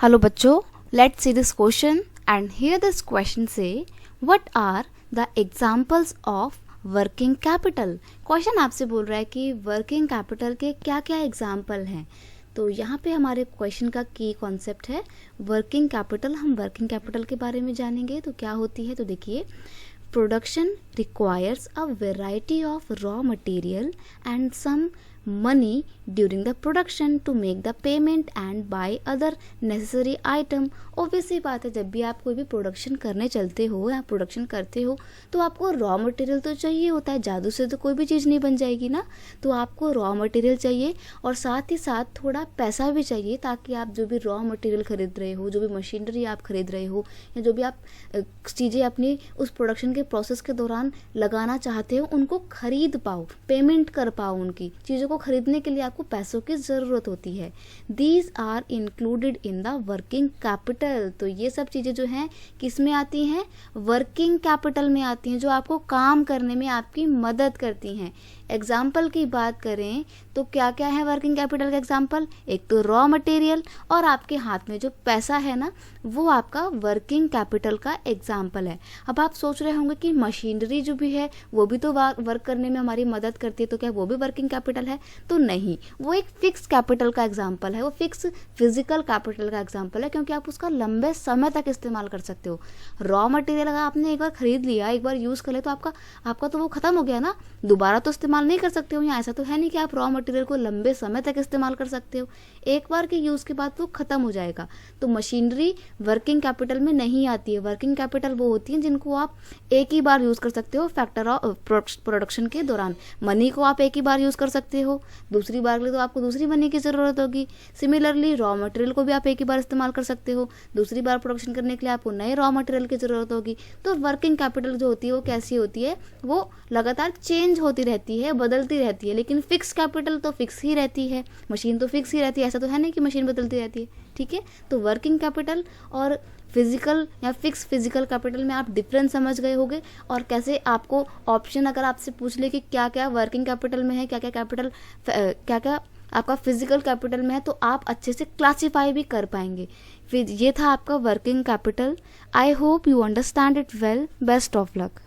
Hello बच्चों, let's see this question and here this question से what are the examples of working capital. Question आपसे बोल रहा है कि वर्किंग कैपिटल के क्या क्या एग्जांपल हैं। तो यहाँ पे हमारे क्वेश्चन का की कॉन्सेप्ट है वर्किंग कैपिटल। हम वर्किंग कैपिटल के बारे में जानेंगे तो क्या होती है। तो देखिए, production requires a variety of raw material and some money during the production to make the payment and buy other necessary item। Obvious सी बात है, जब भी आप कोई भी प्रोडक्शन करने चलते हो या प्रोडक्शन करते हो तो आपको रॉ मटेरियल तो चाहिए होता है। जादू से तो कोई भी चीज़ नहीं बन जाएगी ना। तो आपको रॉ मटेरियल चाहिए और साथ ही साथ थोड़ा पैसा भी चाहिए, ताकि आप जो भी रॉ मटेरियल खरीद रहे हो, जो भी मशीनरी आप खरीद रहे हो या जो भी आप चीज़ें अपनी उस प्रोडक्शन के प्रोसेस के दौरान लगाना चाहते हो उनको खरीद पाओ, पेमेंट कर पाओ। उनकी चीज़ों को खरीदने के लिए आपको पैसों की ज़रूरत होती है। These are included in the working capital. तो ये सब चीज़ें जो हैं किस में आती हैं? वर्किंग कैपिटल में आती हैं, जो आपको काम करने में आपकी मदद करती हैं। एग्जाम्पल की बात करें तो क्या क्या है वर्किंग कैपिटल का एग्जाम्पल? एक तो रॉ मटेरियल और आपके हाथ में जो पैसा है ना, वो आपका वर्किंग कैपिटल का एग्जाम्पल है। अब आप सोच रहे होंगे कि मशीनरी जो भी है वो भी तो वर्क करने में हमारी मदद करती है, तो क्या वो भी वर्किंग कैपिटल है? तो नहीं, वो एक फिक्स कैपिटल का एग्जाम्पल है, वो फिक्स फिजिकल कैपिटल का एग्जाम्पल है, क्योंकि आप उसका लंबे समय तक इस्तेमाल कर सकते हो। रॉ मटेरियल अगर आपने एक बार खरीद लिया, एक बार यूज़ कर ले, तो आपका तो वो खत्म हो गया ना, दोबारा तो इस्तेमाल नहीं कर सकते हो। या ऐसा तो है नहीं कि आप रॉ मटेरियल को लंबे समय तक इस्तेमाल कर सकते हो, एक बार के यूज़ के बाद वो खत्म हो जाएगा। तो मशीनरी वर्किंग कैपिटल में नहीं आती है। वर्किंग कैपिटल वो होती है जिनको आप एक ही बार यूज़ कर सकते हो फैक्टर ऑफ प्रोडक्शन के दौरान। मनी को आप एक ही बार यूज़ कर सकते हो, दूसरी बार के लिए तो आपको दूसरी मनी की ज़रूरत होगी। सिमिलरली रॉ मटेरियल को भी आप एक ही बार इस्तेमाल कर सकते हो, दूसरी बार प्रोडक्शन करने के लिए आपको नए रॉ मटेरियल की ज़रूरत होगी। तो वर्किंग कैपिटल जो होती है वो कैसी होती है? वो लगातार चेंज होती रहती है, बदलती रहती है। लेकिन फिक्स कैपिटल तो फिक्स ही रहती है, मशीन तो फिक्स ही रहती है। ऐसा तो है नहीं कि मशीन बदलती रहती है। ठीक है, तो वर्किंग कैपिटल और फिजिकल या फिक्स फिजिकल कैपिटल में आप डिफरेंस समझ गए होंगे। और कैसे आपको ऑप्शन अगर आपसे पूछ ले कि क्या क्या वर्किंग कैपिटल में है, क्या क्या आपका फिजिकल कैपिटल में है, तो आप अच्छे से क्लासीफाई भी कर पाएंगे। फिर ये था आपका working capital. I hope you understand it well. Best of luck.